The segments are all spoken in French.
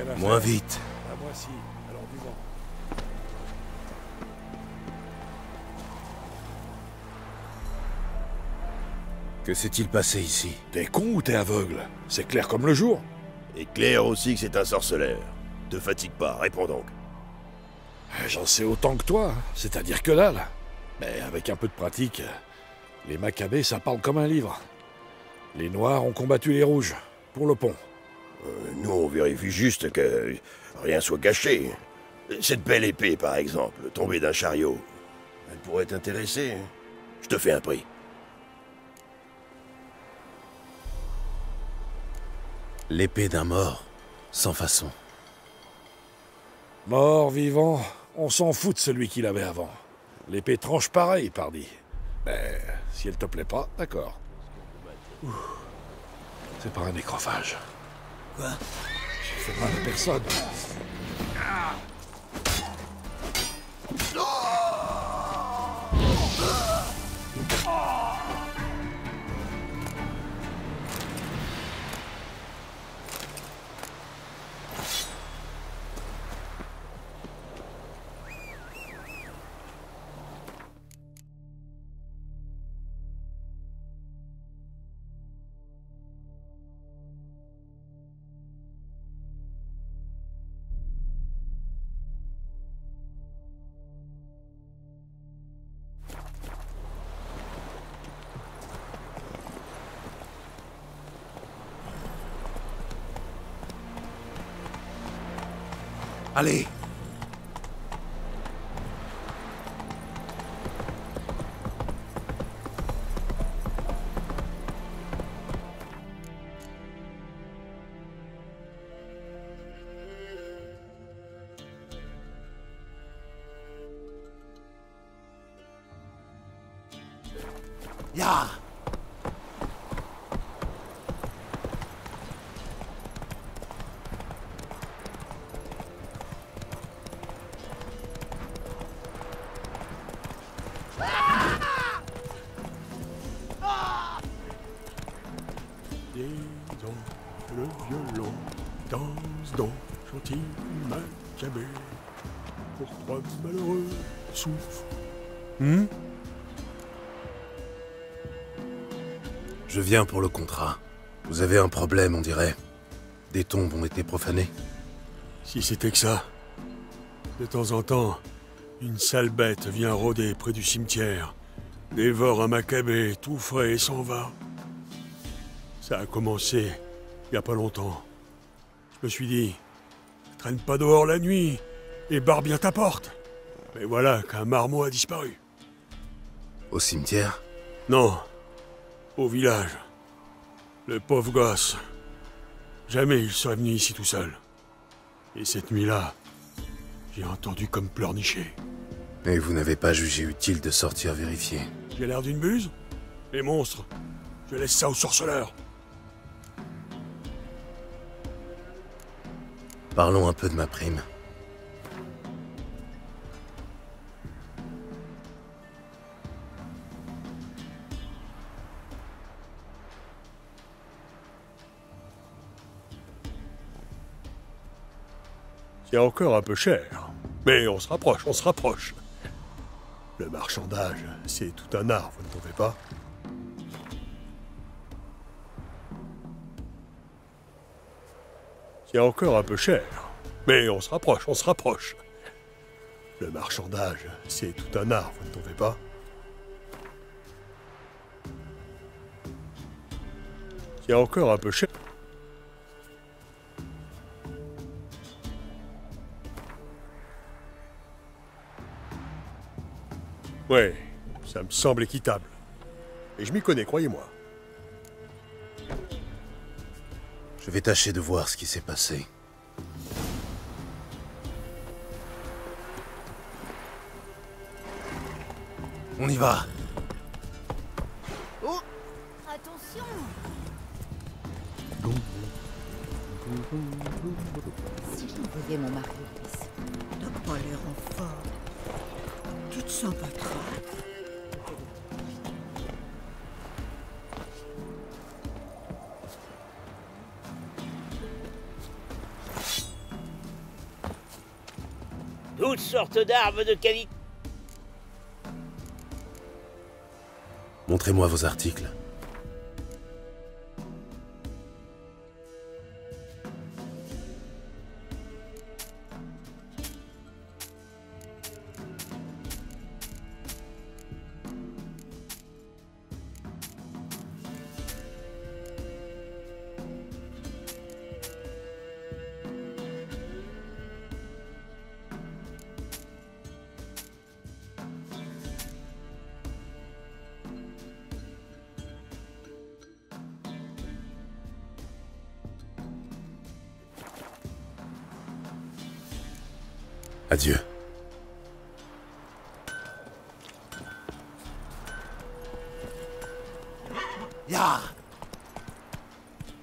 rien à Moins faire. vite. À moi si, alors du vent. Que s'est-il passé ici? T'es con ou t'es aveugle? C'est clair comme le jour. Et clair aussi que c'est un sorceleur. Te fatigue pas, réponds donc. J'en sais autant que toi, hein. C'est-à-dire que dalle. Mais avec un peu de pratique, les Maccabées, ça parle comme un livre. Les Noirs ont combattu les Rouges, pour le pont. Nous, on vérifie juste que rien soit gâché. Cette belle épée, par exemple, tombée d'un chariot, elle pourrait t'intéresser. Je te fais un prix. L'épée d'un mort, sans façon. Mort, vivant, on s'en fout de celui qui l'avait avant. L'épée tranche pareil, pardi. Mais si elle te plaît pas, d'accord. C'est pas un nécrophage. Quoi? J'ai fait mal à personne. Allez! Ya! Liaison, le violon, danse donc, gentil Maccabée, pour trois malheureux souffle. Je viens pour le contrat. Vous avez un problème, on dirait. Des tombes ont été profanées. Si c'était que ça. De temps en temps, une sale bête vient rôder près du cimetière, dévore un Maccabée tout frais et s'en va. Ça a commencé il y a pas longtemps. Je me suis dit, traîne pas dehors la nuit et barre bien ta porte. Mais voilà qu'un marmot a disparu. Au cimetière? Non, au village. Le pauvre gosse. Jamais il serait venu ici tout seul. Et cette nuit-là, j'ai entendu comme pleurnicher. Et vous n'avez pas jugé utile de sortir vérifier? J'ai l'air d'une buse? Les monstres, je laisse ça aux sorceleurs. Parlons un peu de ma prime. C'est encore un peu cher. Mais on se rapproche, on se rapproche. Le marchandage, c'est tout un art, vous ne trouvez pas? C'est encore un peu cher. Mais on se rapproche, on se rapproche. Le marchandage, c'est tout un art, vous ne trouvez pas? C'est encore un peu cher. Ouais, ça me semble équitable. Et je m'y connais, croyez-moi. Je vais tâcher de voir ce qui s'est passé. On y va. Oh, attention. Si je voyais mon mari ici. T'as pas l'air en forme. Tu te sens pas trop. Toutes sortes d'armes de qualité. Montrez-moi vos articles. Adieu. Ya!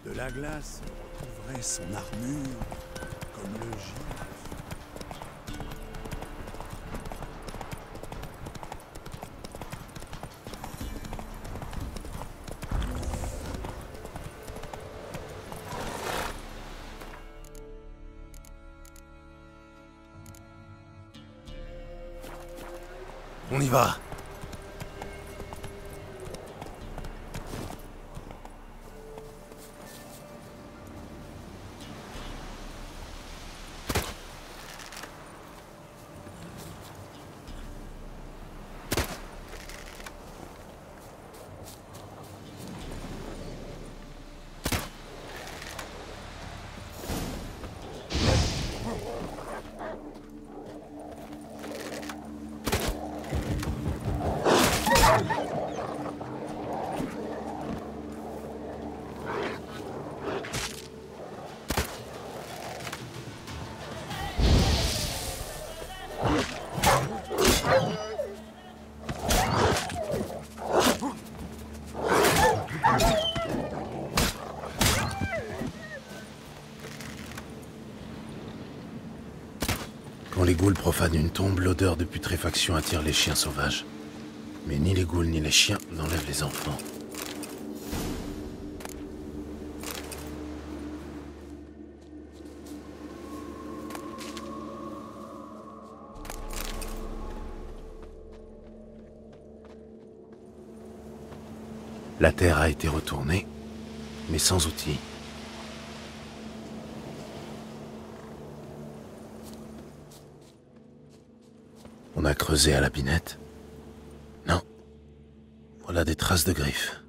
De la glace recouvrait son armure comme le givre. On y va. Quand les ghouls profanent une tombe, l'odeur de putréfaction attire les chiens sauvages. Mais ni les ghouls ni les chiens n'enlèvent les enfants. La terre a été retournée, mais sans outils. On a creusé à la binette? Non. Voilà des traces de griffes.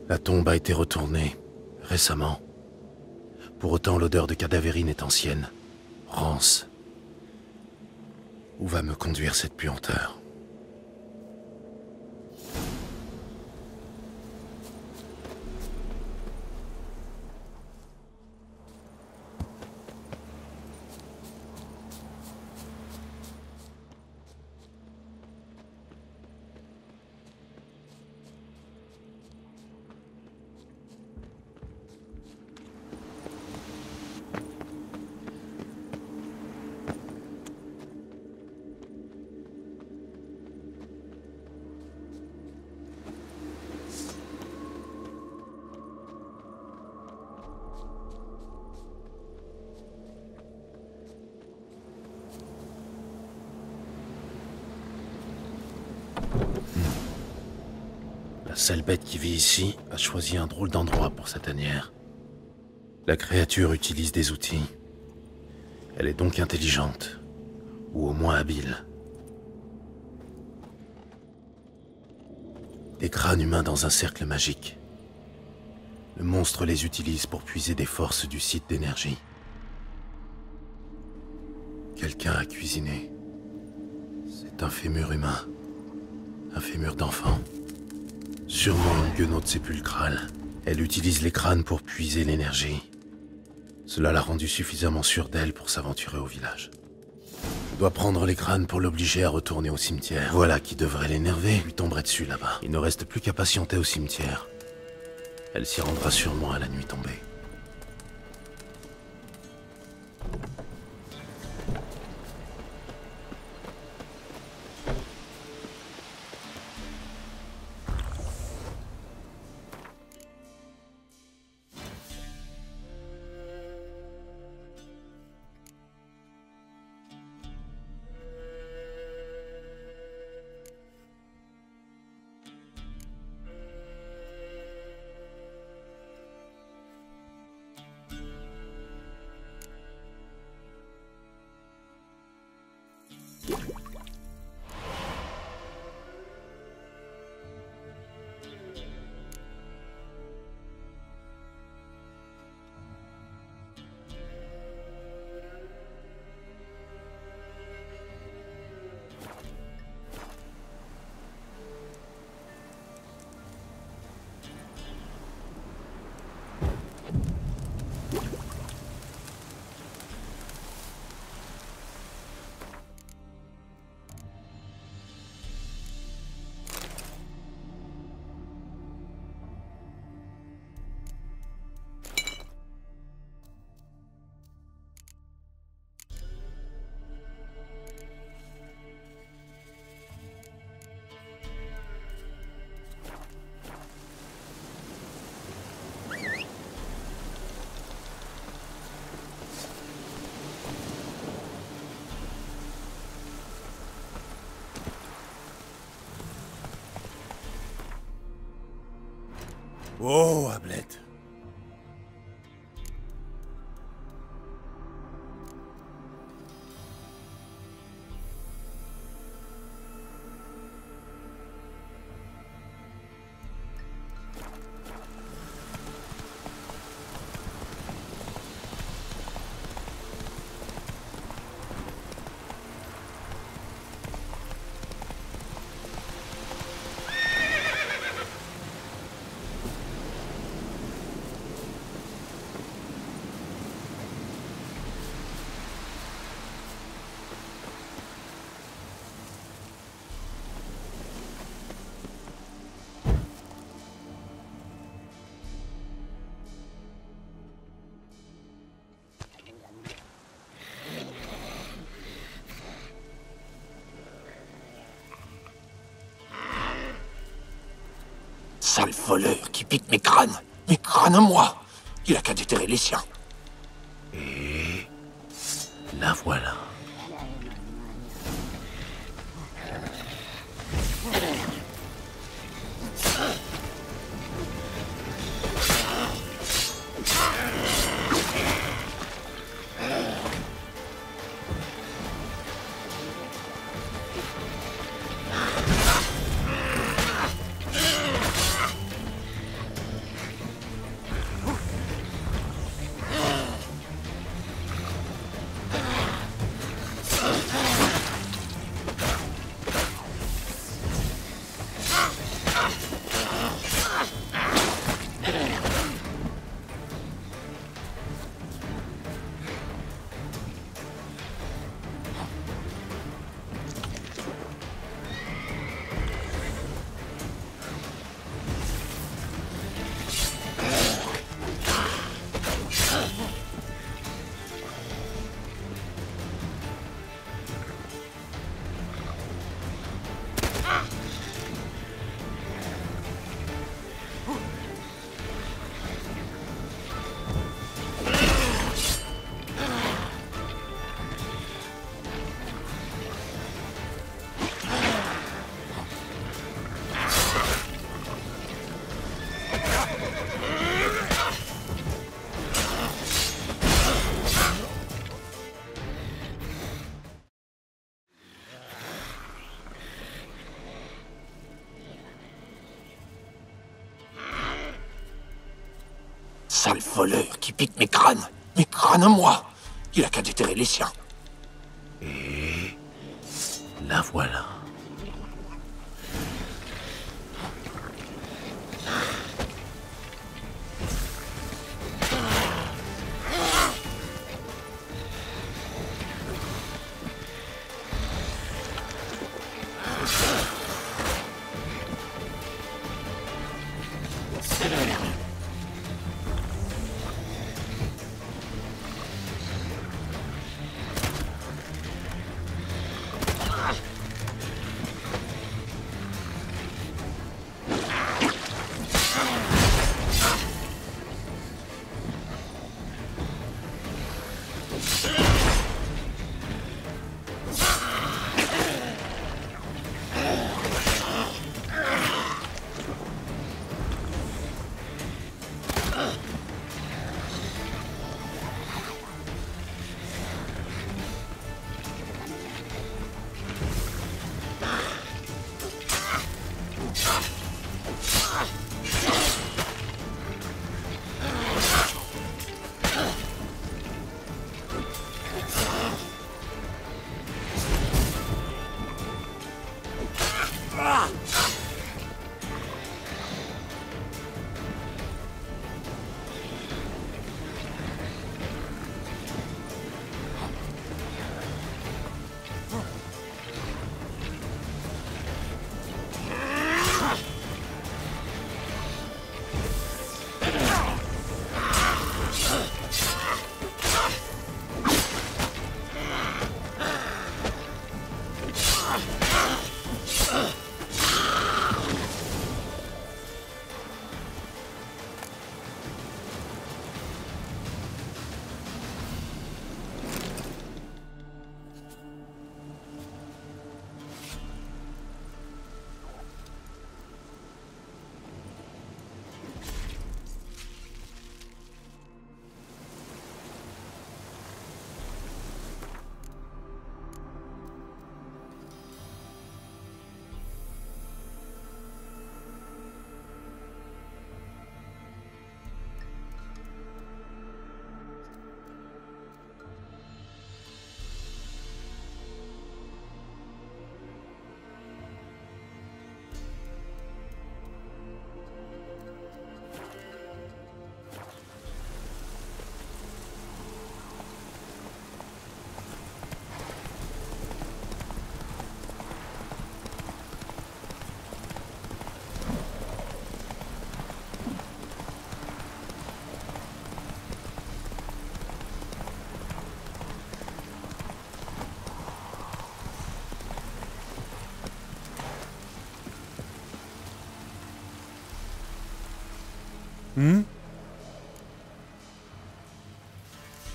La tombe a été retournée, récemment. Pour autant, l'odeur de cadavérine est ancienne, rance. Où va me conduire cette puanteur ? La sale bête qui vit ici a choisi un drôle d'endroit pour sa tanière. La créature utilise des outils. Elle est donc intelligente, ou au moins habile. Des crânes humains dans un cercle magique. Le monstre les utilise pour puiser des forces du site d'énergie. Quelqu'un a cuisiné. C'est un fémur humain. Un fémur d'enfant. Sûrement une guenaude sépulcrale. Elle utilise les crânes pour puiser l'énergie. Cela l'a rendue suffisamment sûre d'elle pour s'aventurer au village. dois prendre les crânes pour l'obliger à retourner au cimetière. Voilà qui devrait l'énerver. Lui tomberait dessus là-bas. Il ne reste plus qu'à patienter au cimetière. Elle s'y rendra sûrement à la nuit tombée. Oh, Ablette. Sale voleur qui pique mes crânes à moi. Il a qu'à déterrer les siens. Et... la voilà. Sale voleur qui pique mes crânes à moi. Il a qu'à déterrer les siens. Et... la voilà.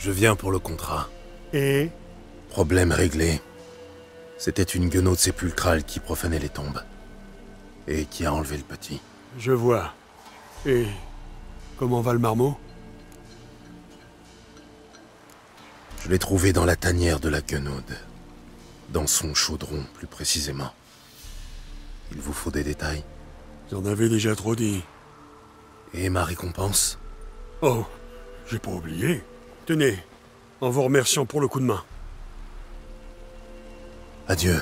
Je viens pour le contrat. Et Problème réglé. C'était une guenaude sépulcrale qui profanait les tombes. Et qui a enlevé le petit. je vois. Et comment va le marmot? Je l'ai trouvé dans la tanière de la guenaude. Dans son chaudron, plus précisément. Il vous faut des détails? J'en avais déjà trop dit. Et ma récompense? Oh, j'ai pas oublié. Tenez, en vous remerciant pour le coup de main. Adieu.